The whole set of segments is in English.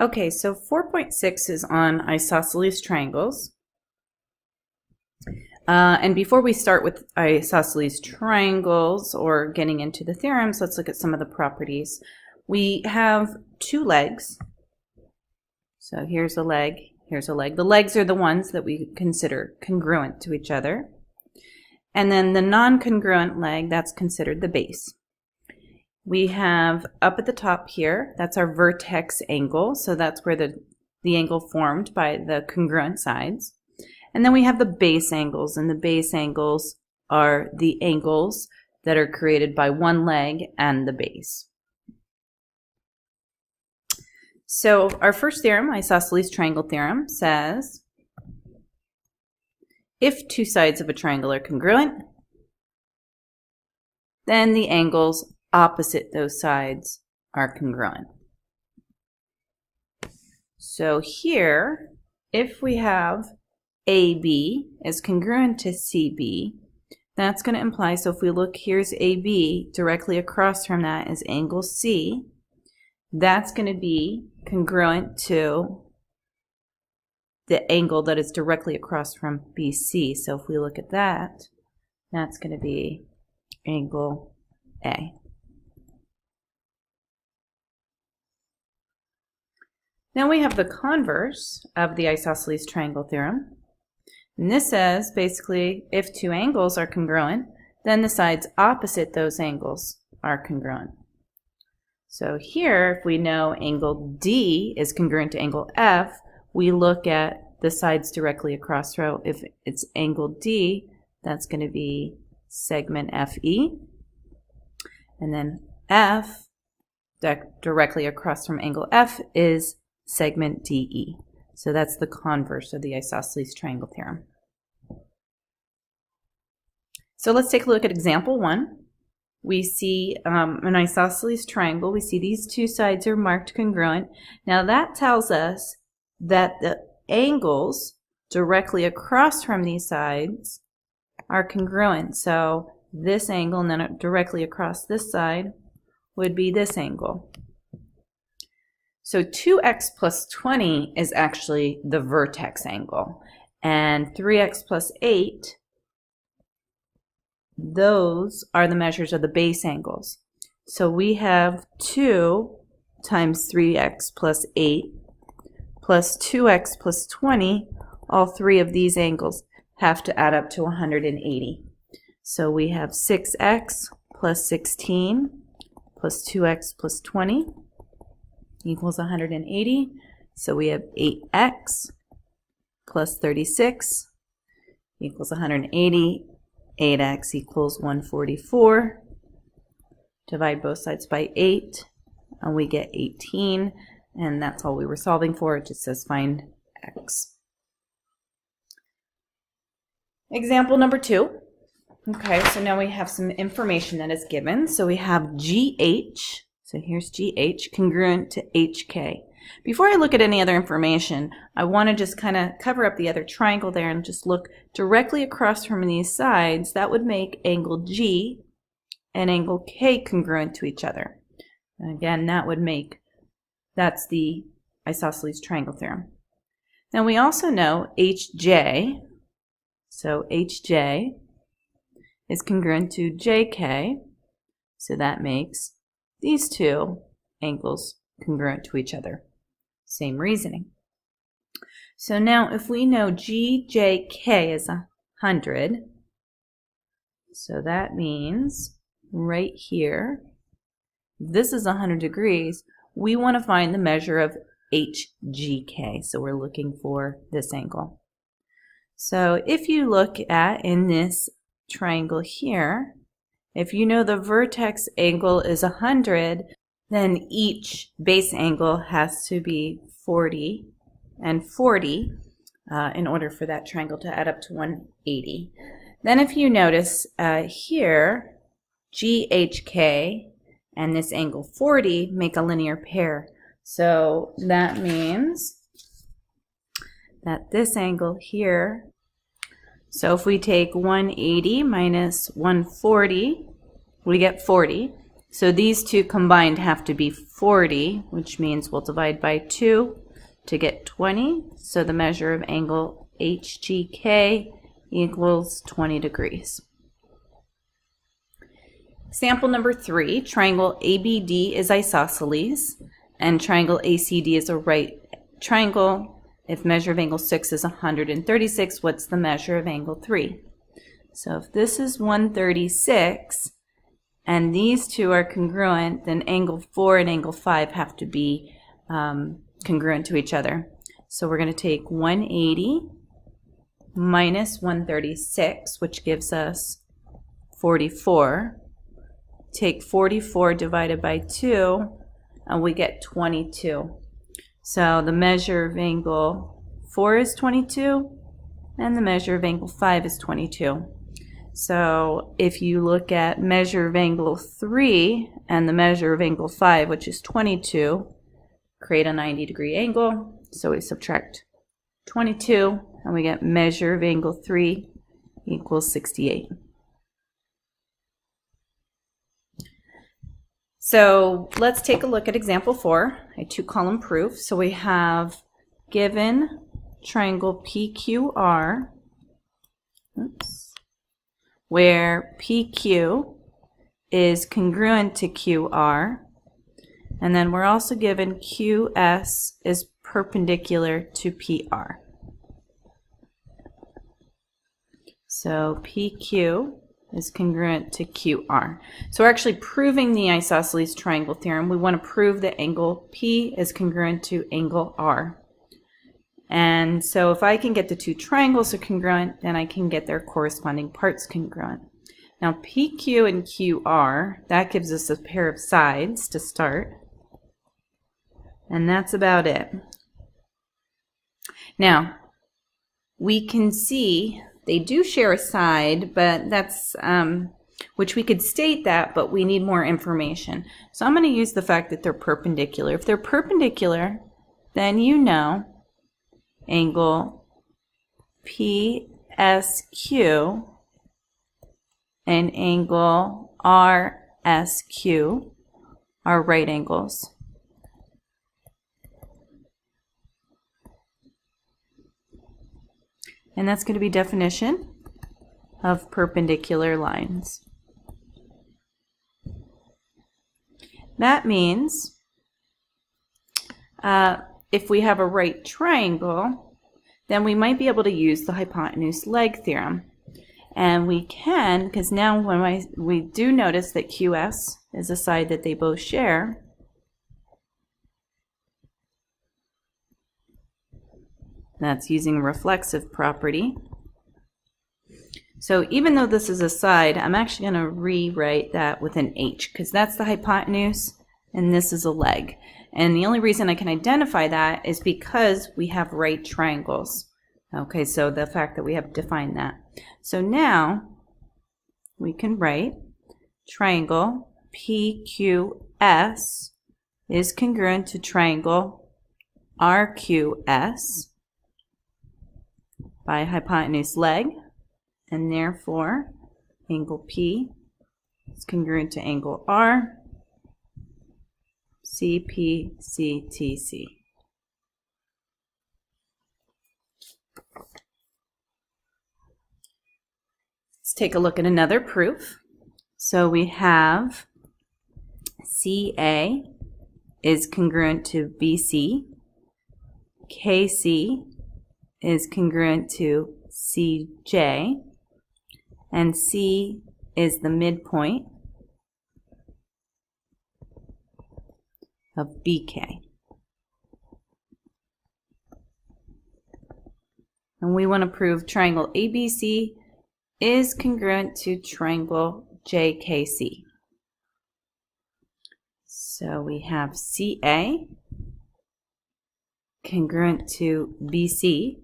Okay, so 4.6 is on isosceles triangles. And before we start with isosceles triangles or getting into the theorems, let's look at some of the properties. We have two legs. So here's a leg, here's a leg. The legs are the ones that we consider congruent to each other. And then the non-congruent leg, that's considered the base. We have up at the top here, that's our vertex angle. So that's where the angle formed by the congruent sides. And then we have the base angles, and the base angles are the angles that are created by one leg and the base. So our first theorem, isosceles triangle theorem, says if two sides of a triangle are congruent, then the angles opposite those sides are congruent. So here, if we have AB is congruent to CB, that's going to imply, so if we look, here's AB, directly across from that is angle C. That's going to be congruent to the angle that is directly across from BC. So if we look at that, that's going to be angle A. Now we have the converse of the isosceles triangle theorem. And this says, basically, if two angles are congruent, then the sides opposite those angles are congruent. So here, if we know angle D is congruent to angle F, we look at the sides directly across row. If it's angle D, that's going to be segment FE. And then F, directly across from angle F, is segment DE. So that's the converse of the isosceles triangle theorem. So let's take a look at example 1. We see an isosceles triangle. We see these two sides are marked congruent. Now that tells us that the angles directly across from these sides are congruent. So this angle and then directly across this side would be this angle. So 2x plus 20 is actually the vertex angle, and 3x plus 8, those are the measures of the base angles. So we have 2 times 3x plus 8 plus 2x plus 20. All three of these angles have to add up to 180. So we have 6x plus 16 plus 2x plus 20 equals 180. So we have 8x plus 36 equals 180. 8x equals 144. Divide both sides by 8, and we get 18. And that's all we were solving for. It just says find x. Example number 2. Okay, so now we have some information that is given. So we have GH. So here's GH, congruent to HK. Before I look at any other information, I want to just kind of cover up the other triangle there and just look directly across from these sides. That would make angle G and angle K congruent to each other. And again, that would make, that's the isosceles triangle theorem. Now we also know HJ, so HJ is congruent to JK, so that makes these two angles congruent to each other. Same reasoning. So now if we know GJK is 100, so that means right here, this is 100 degrees, we want to find the measure of HGK. So we're looking for this angle. So if you look at in this triangle here, if you know the vertex angle is 100, then each base angle has to be 40 and 40 in order for that triangle to add up to 180. Then if you notice here, GHK and this angle 40 make a linear pair. So that means that this angle here, so if we take 180 minus 140, we get 40. So these two combined have to be 40, which means we'll divide by 2 to get 20. So the measure of angle HGK equals 20 degrees. Example number 3, triangle ABD is isosceles, and triangle ACD is a right triangle. If measure of angle 6 is 136, what's the measure of angle 3? So if this is 136, and these two are congruent, then angle 4 and angle 5 have to be congruent to each other. So we're going to take 180 minus 136, which gives us 44. Take 44 divided by 2, and we get 22. So the measure of angle 4 is 22, and the measure of angle 5 is 22. So if you look at measure of angle 3 and the measure of angle 5, which is 22, create a 90-degree angle. So we subtract 22, and we get measure of angle 3 equals 68. So let's take a look at example 4, a 2-column proof. So we have given triangle PQR, where PQ is congruent to QR, and then we're also given QS is perpendicular to PR. So PQ is congruent to QR. So we're actually proving the isosceles triangle theorem. We want to prove that angle P is congruent to angle R. And so if I can get the two triangles are congruent, then I can get their corresponding parts congruent. Now PQ and QR, that gives us a pair of sides to start. And that's about it. Now, we can see they do share a side, but that's, which we could state that, but we need more information. So I'm going to use the fact that they're perpendicular. If they're perpendicular, then you know angle PSQ and angle RSQ are right angles. And that's going to be definition of perpendicular lines. That means if we have a right triangle, then we might be able to use the hypotenuse leg theorem. And we can, because now when we do notice that QS is a side that they both share, that's using reflexive property. So even though this is a side, I'm actually going to rewrite that with an H, because that's the hypotenuse and this is a leg. And the only reason I can identify that is because we have right triangles. Okay, so the fact that we have defined that. So now we can write triangle PQS is congruent to triangle RQS by hypotenuse leg, and therefore angle P is congruent to angle R, CPCTC. Let's take a look at another proof. So we have CA is congruent to BC, KC is congruent to CJ, and C is the midpoint of BK. And we want to prove triangle ABC is congruent to triangle JKC. So we have CA congruent to BC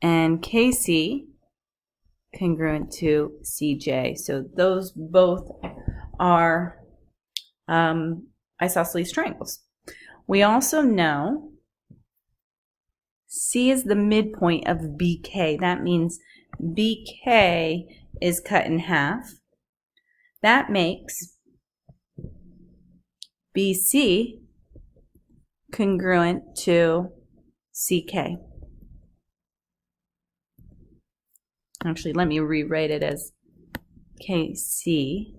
and KC congruent to CJ. So those both are isosceles triangles. We also know C is the midpoint of BK. That means BK is cut in half. that makes BC congruent to CK. Actually, let me rewrite it as KC,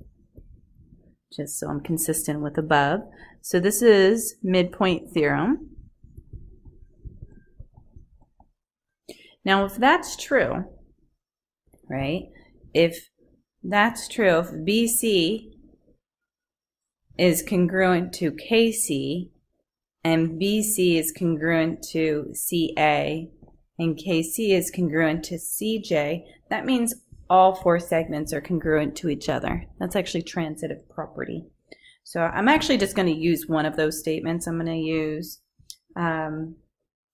just so I'm consistent with above. So this is midpoint theorem. Now, if that's true, right, if that's true, if BC is congruent to KC, and BC is congruent to CA, and KC is congruent to CJ, that means all four segments are congruent to each other. That's actually transitive property. So I'm actually just going to use one of those statements. I'm going to use, or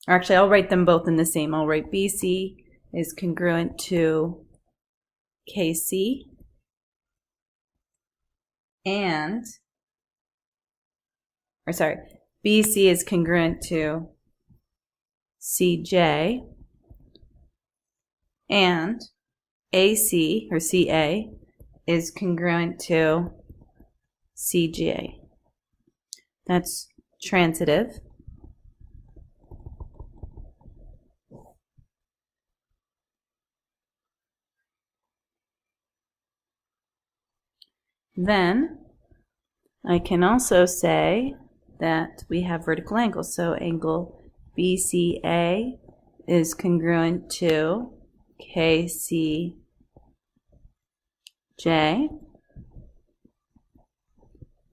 actually I'll write them both in the same. I'll write BC is congruent to KC, and, or sorry, BC is congruent to CJ, and AC, or CA, is congruent to CJ. That's transitive. Then I can also say that we have vertical angles. So angle BCA is congruent to KCJ.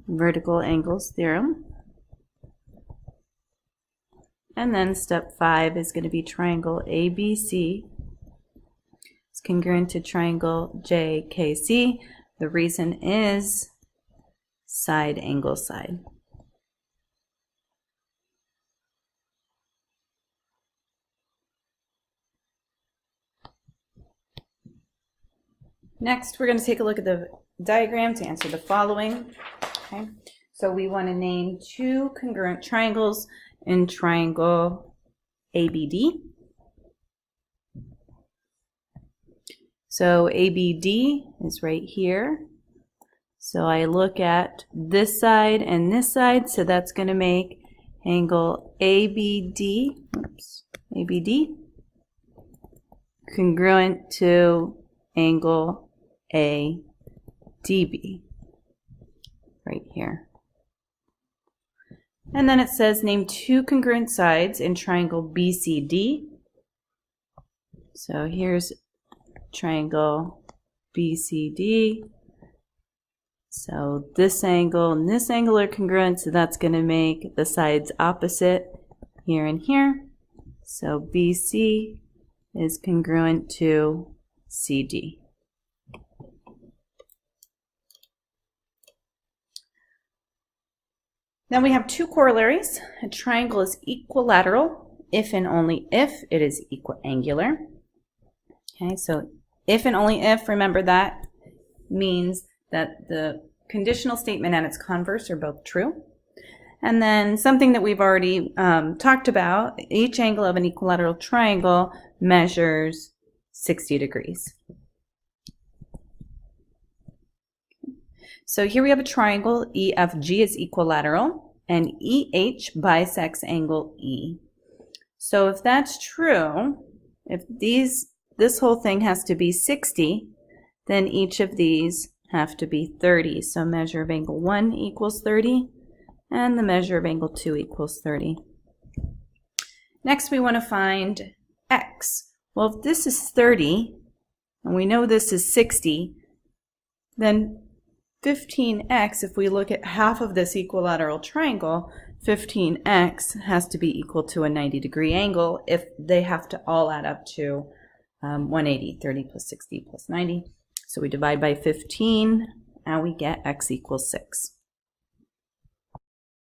Vertical angles theorem. And then step 5 is going to be triangle ABC. It's congruent to triangle JKC. The reason is side angle side. Next, we're going to take a look at the diagram to answer the following. Okay, so we want to name two congruent triangles in triangle ABD. So ABD is right here. So I look at this side and this side, so that's going to make angle ABD, ABD congruent to angle ADB right here. And then it says name two congruent sides in triangle BCD. So here's triangle BCD. So this angle and this angle are congruent, so that's going to make the sides opposite here and here. So BC is congruent to CD. Now we have two corollaries. A triangle is equilateral if and only if it is equiangular. Okay, so if and only if, remember that means that the conditional statement and its converse are both true. And then something that we've already talked about, each angle of an equilateral triangle measures 60 degrees. So here we have a triangle, EFG is equilateral, and EH bisects angle E. So if that's true, if this whole thing has to be 60, then each of these have to be 30. So measure of angle 1 equals 30, and the measure of angle 2 equals 30. Next, we want to find x. Well, if this is 30, and we know this is 60, then 15x, if we look at half of this equilateral triangle, 15x has to be equal to a 90-degree angle if they have to all add up to 180, 30 plus 60 plus 90. So we divide by 15, and we get x equals 6.